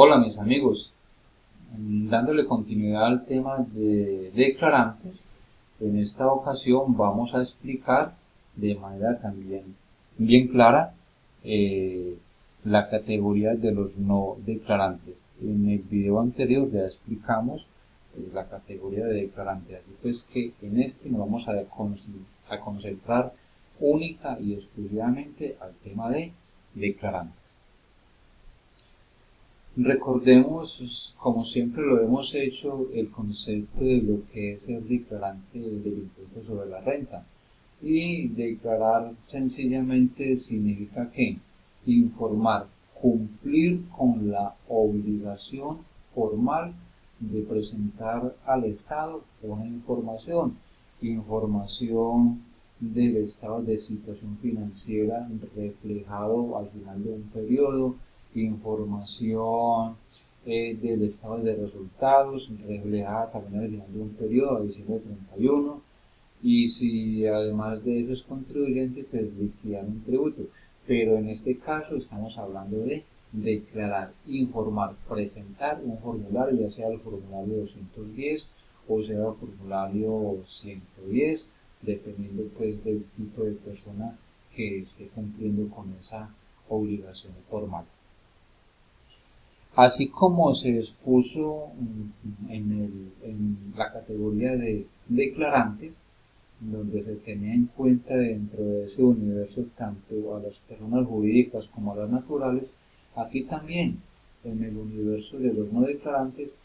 Hola mis amigos, dándole continuidad al tema de declarantes, en esta ocasión vamos a explicar de manera también bien clara la categoría de los no declarantes. En el video anterior ya explicamos la categoría de declarantes, así pues que en este nos vamos a concentrar única y exclusivamente al tema de declarantes. Recordemos, como siempre lo hemos hecho, el concepto de lo que es el declarante del impuesto sobre la renta. Y declarar sencillamente significa que informar, cumplir con la obligación formal de presentar al Estado una información del estado de situación financiera reflejado al final de un periodo, información del estado de resultados reflejada también al final de un periodo, a diciembre 31, y si además de eso es contribuyente, pues liquidar un tributo. Pero en este caso estamos hablando de declarar, informar, presentar un formulario, ya sea el formulario 210 o sea el formulario 110, dependiendo pues del tipo de persona que esté cumpliendo con esa obligación formal. Así como se expuso en la categoría de declarantes, donde se tenía en cuenta dentro de ese universo tanto a las personas jurídicas como a las naturales, aquí también en el universo de los no declarantes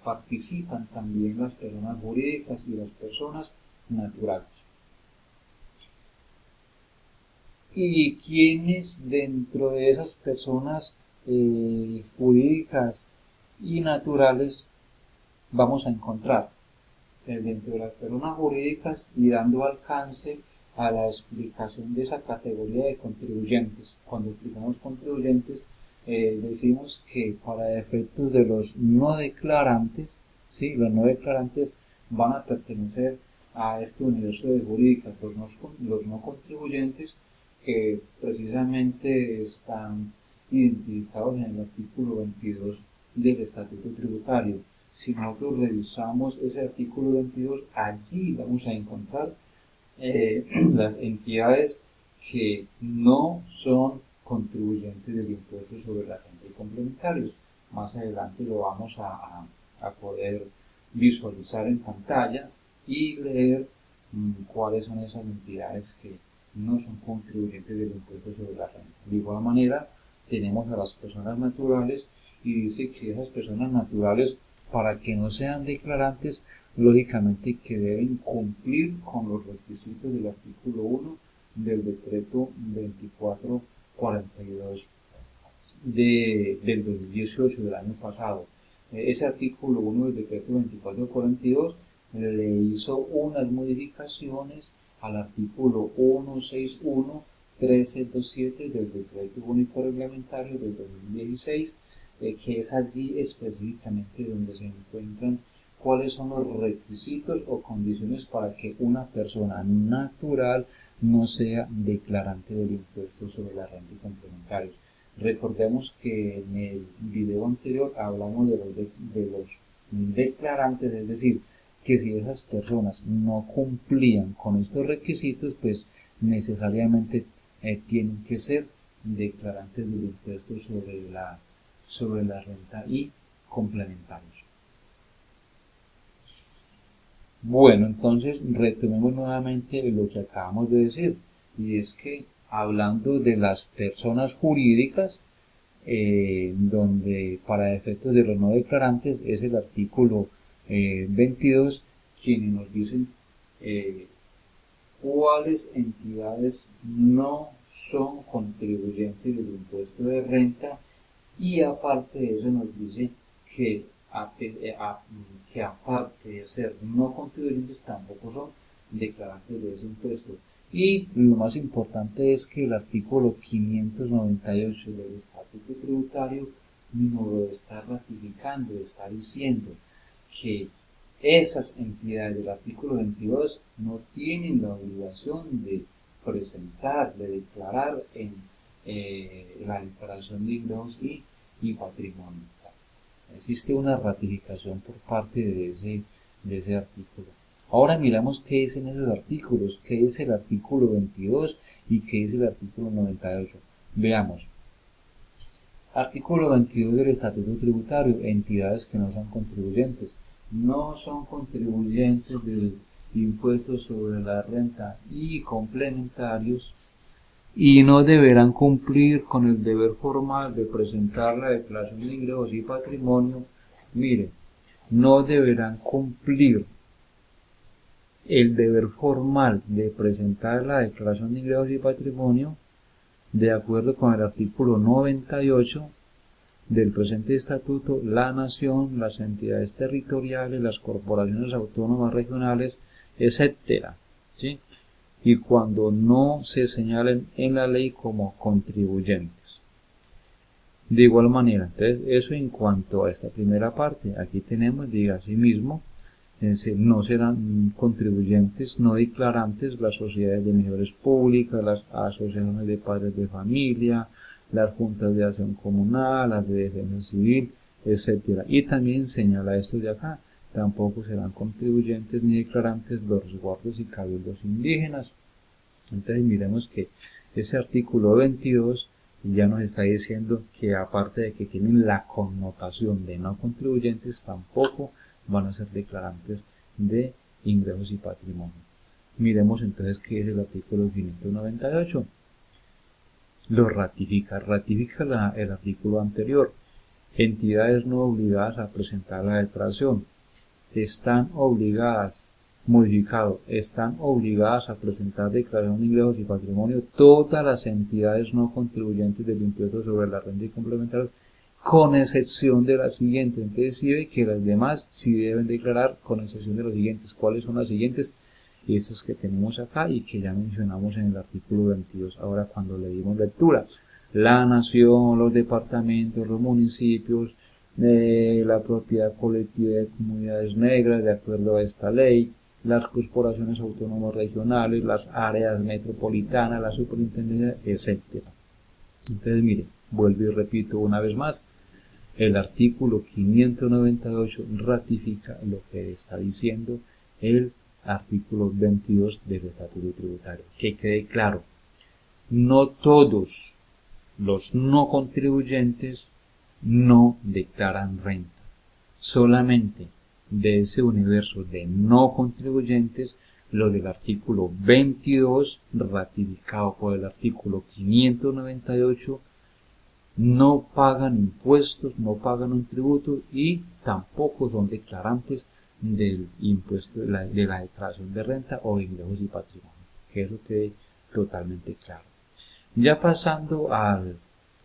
participan también las personas jurídicas y las personas naturales. ¿Y quiénes dentro de esas personas jurídicas y naturales vamos a encontrar? Dentro de las personas jurídicas y dando alcance a la explicación de esa categoría de contribuyentes. Cuando explicamos contribuyentes, decimos que para efectos de los no declarantes, ¿sí? Los no declarantes van a pertenecer a este universo de jurídicas, los no contribuyentes, que precisamente están identificados en el artículo 22 del Estatuto Tributario. Si nosotros revisamos ese artículo 22, allí vamos a encontrar las entidades que no son contribuyentes del impuesto sobre la renta y complementarios. Más adelante lo vamos a poder visualizar en pantalla y leer cuáles son esas entidades que no son contribuyentes del impuesto sobre la renta. De igual manera, tenemos a las personas naturales y dice que esas personas naturales, para que no sean declarantes, lógicamente que deben cumplir con los requisitos del artículo 1 del decreto 2442 del 2018 del año pasado. Ese artículo 1 del decreto 2442 le hizo unas modificaciones al artículo 161 1327 del decreto único reglamentario del 2016, que es allí específicamente donde se encuentran cuáles son los requisitos o condiciones para que una persona natural no sea declarante del impuesto sobre la renta y complementarios. Recordemos que en el video anterior hablamos de los declarantes, es decir, que si esas personas no cumplían con estos requisitos, pues necesariamente tienen que ser declarantes del impuesto sobre la renta y complementarios. Bueno, entonces retomemos nuevamente lo que acabamos de decir, y es que hablando de las personas jurídicas, donde para efectos de los no declarantes es el artículo 22, quienes nos dicen cuáles entidades no son contribuyentes del impuesto de renta, y aparte de eso nos dice que aparte de ser no contribuyentes tampoco son declarantes de ese impuesto. Y lo más importante es que el artículo 598 del Estatuto Tributario nos lo está ratificando, está diciendo que esas entidades del artículo 22 no tienen la obligación de presentar, de declarar en la declaración de ingresos y y patrimonio. Existe una ratificación por parte de ese artículo. Ahora miramos qué dicen esos artículos, qué es el artículo 22 y qué es el artículo 98. Veamos. Artículo 22 del Estatuto Tributario, entidades que no son contribuyentes. No son contribuyentes del impuesto sobre la renta y complementarios y no deberán cumplir con el deber formal de presentar la declaración de ingresos y patrimonio. Mire, no deberán cumplir el deber formal de presentar la declaración de ingresos y patrimonio de acuerdo con el artículo 98 del presente estatuto, la nación, las entidades territoriales, las corporaciones autónomas regionales, etcétera, ¿sí? Y cuando no se señalen en la ley como contribuyentes. De igual manera, entonces, eso en cuanto a esta primera parte. Aquí tenemos, diga asimismo, no serán contribuyentes no declarantes las sociedades de emisores públicas, las asociaciones de padres de familia, las juntas de acción comunal, las de defensa civil, etcétera. Y también señala esto de acá, tampoco serán contribuyentes ni declarantes los resguardos y cabildos indígenas. Entonces miremos que ese artículo 22 ya nos está diciendo que aparte de que tienen la connotación de no contribuyentes, tampoco van a ser declarantes de ingresos y patrimonio. Miremos entonces qué es el artículo 598. Lo ratifica el artículo anterior. Entidades no obligadas a presentar la declaración están obligadas, modificado, están obligadas a presentar declaración de ingresos y patrimonio todas las entidades no contribuyentes del impuesto sobre la renta y complementarios, con excepción de las siguientes. Entonces sí ve que las demás sí deben declarar con excepción de las siguientes. ¿Cuáles son las siguientes? Estas que tenemos acá y que ya mencionamos en el artículo 22. Ahora cuando le dimos lectura, la nación, los departamentos, los municipios, la propiedad colectiva de comunidades negras de acuerdo a esta ley, las corporaciones autónomas regionales, las áreas metropolitanas, la superintendencia, etcétera. Entonces mire, vuelvo y repito una vez más, el artículo 598 ratifica lo que está diciendo el artículo 22 del Estatuto Tributario. Que quede claro, no todos los no contribuyentes no declaran renta. Solamente de ese universo de no contribuyentes, lo del artículo 22, ratificado por el artículo 598, no pagan impuestos, no pagan un tributo y tampoco son declarantes del impuesto de la declaración de renta o de ingresos y patrimonio. Que eso quede totalmente claro. Ya pasando a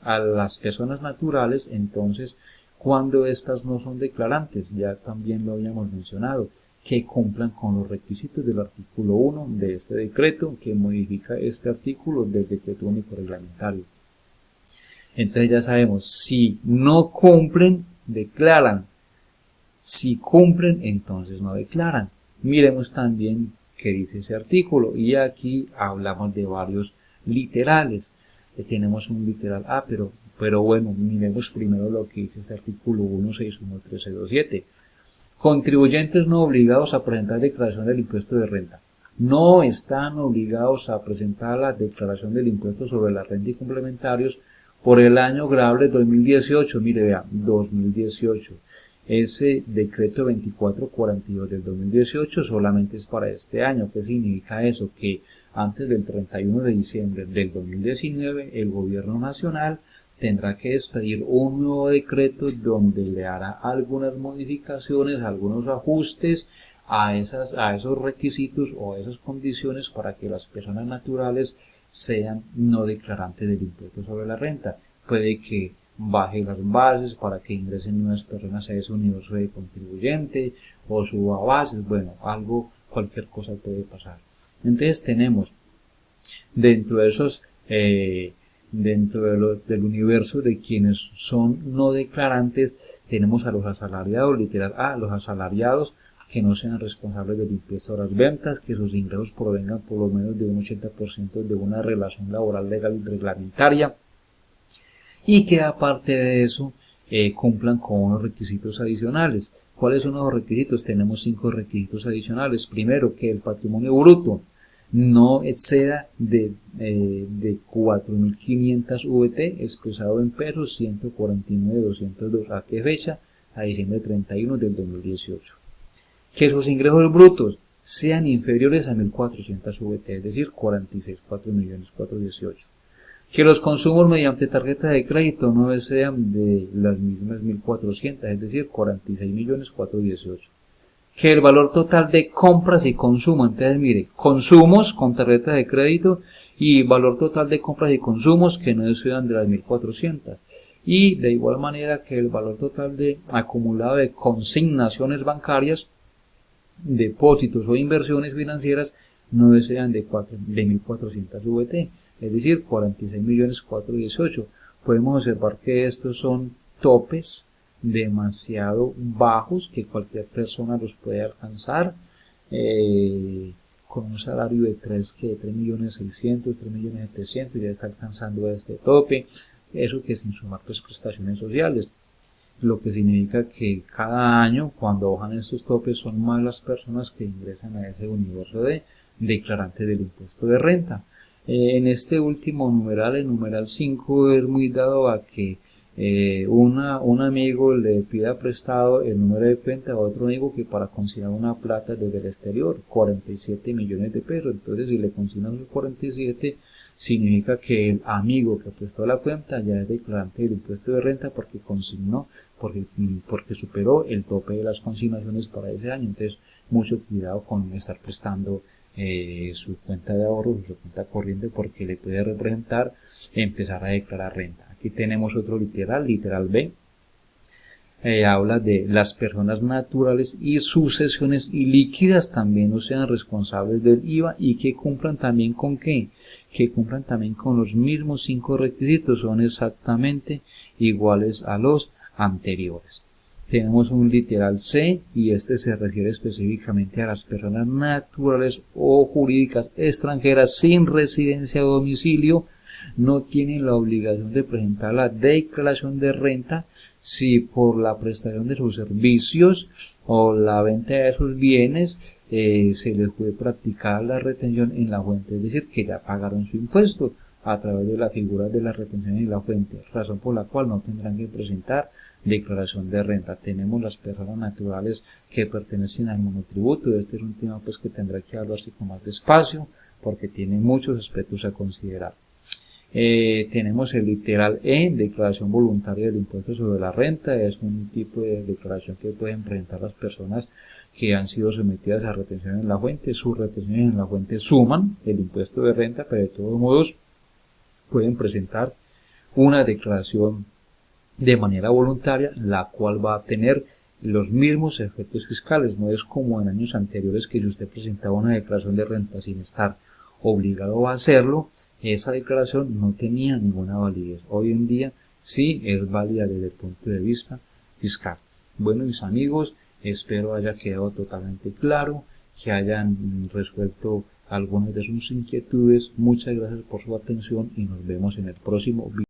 las personas naturales, entonces, cuando estas no son declarantes, ya también lo habíamos mencionado, que cumplan con los requisitos del artículo 1 de este decreto, que modifica este artículo del decreto único reglamentario. Entonces ya sabemos, si no cumplen, declaran. Si cumplen, entonces no declaran. Miremos también qué dice ese artículo, y aquí hablamos de varios literales. Tenemos un literal A, pero bueno, miremos primero lo que dice este artículo 161.1327. Contribuyentes no obligados a presentar declaración del impuesto de renta. No están obligados a presentar la declaración del impuesto sobre la renta y complementarios por el año grable 2018. Mire, vea, 2018. Ese decreto 2442 del 2018 solamente es para este año. ¿Qué significa eso? Que antes del 31 de diciembre del 2019, el gobierno nacional tendrá que expedir un nuevo decreto donde le hará algunas modificaciones, algunos ajustes a esos requisitos o a esas condiciones para que las personas naturales sean no declarantes del impuesto sobre la renta. Puede que baje las bases para que ingresen nuevas personas a ese universo de contribuyente o suba bases, bueno, cualquier cosa puede pasar. Entonces tenemos dentro de esos del universo de quienes son no declarantes, tenemos a los asalariados, literal A, los asalariados que no sean responsables del impuesto a las ventas, que sus ingresos provengan por lo menos de un 80% de una relación laboral legal y reglamentaria, y que aparte de eso cumplan con unos requisitos adicionales. ¿Cuáles son los requisitos? Tenemos 5 requisitos adicionales. Primero, que el patrimonio bruto no exceda de 4.500 VT expresado en pesos 149.202. ¿A qué fecha? A diciembre 31 del 2018. Que sus ingresos brutos sean inferiores a 1.400 VT, es decir, 46.4.418. Que los consumos mediante tarjeta de crédito no sean de las mismas 1.400, es decir, 46.418. Que el valor total de compras y consumo, entonces mire, consumos con tarjeta de crédito y valor total de compras y consumos que no excedan de las 1.400. Y de igual manera que el valor total de acumulado de consignaciones bancarias, depósitos o inversiones financieras no excedan de 1.400 VT, es decir, 46.418. Podemos observar que estos son topes demasiado bajos que cualquier persona los puede alcanzar con un salario de 3.600.000, 3.700.000, ya está alcanzando este tope. Eso que sin sumar pues prestaciones sociales, lo que significa que cada año cuando bajan estos topes son más las personas que ingresan a ese universo de declarantes del impuesto de renta. En este último numeral, el numeral 5, es muy dado a que un amigo le pida prestado el número de cuenta a otro amigo que para consignar una plata desde el exterior, 47 millones de pesos. Entonces, si le consignan los 47, significa que el amigo que prestó la cuenta ya es declarante del impuesto de renta porque consignó, porque superó el tope de las consignaciones para ese año. Entonces, mucho cuidado con estar prestando su cuenta de ahorros o su cuenta corriente, porque le puede representar empezar a declarar renta. Aquí tenemos otro literal B. Habla de las personas naturales y sucesiones ilíquidas también no sean responsables del IVA y que cumplan también con ¿qué? Que cumplan también con los mismos 5 requisitos, son exactamente iguales a los anteriores. Tenemos un literal C y este se refiere específicamente a las personas naturales o jurídicas extranjeras sin residencia o domicilio. No tienen la obligación de presentar la declaración de renta si por la prestación de sus servicios o la venta de sus bienes se les puede practicar la retención en la fuente, es decir, que ya pagaron su impuesto a través de la figura de la retención en la fuente, razón por la cual no tendrán que presentar declaración de renta. Tenemos las personas naturales que pertenecen al monotributo. Este es un tema pues que tendrá que hablar así con más despacio porque tiene muchos aspectos a considerar. Tenemos el literal E, declaración voluntaria del impuesto sobre la renta. Es un tipo de declaración que pueden presentar las personas que han sido sometidas a retención en la fuente. Sus retenciones en la fuente suman el impuesto de renta, pero de todos modos pueden presentar una declaración de manera voluntaria, la cual va a tener los mismos efectos fiscales. No es como en años anteriores que si usted presentaba una declaración de renta sin estar obligado a hacerlo, esa declaración no tenía ninguna validez. Hoy en día sí es válida desde el punto de vista fiscal. Bueno, mis amigos, espero haya quedado totalmente claro, que hayan resuelto algunas de sus inquietudes. Muchas gracias por su atención y nos vemos en el próximo video.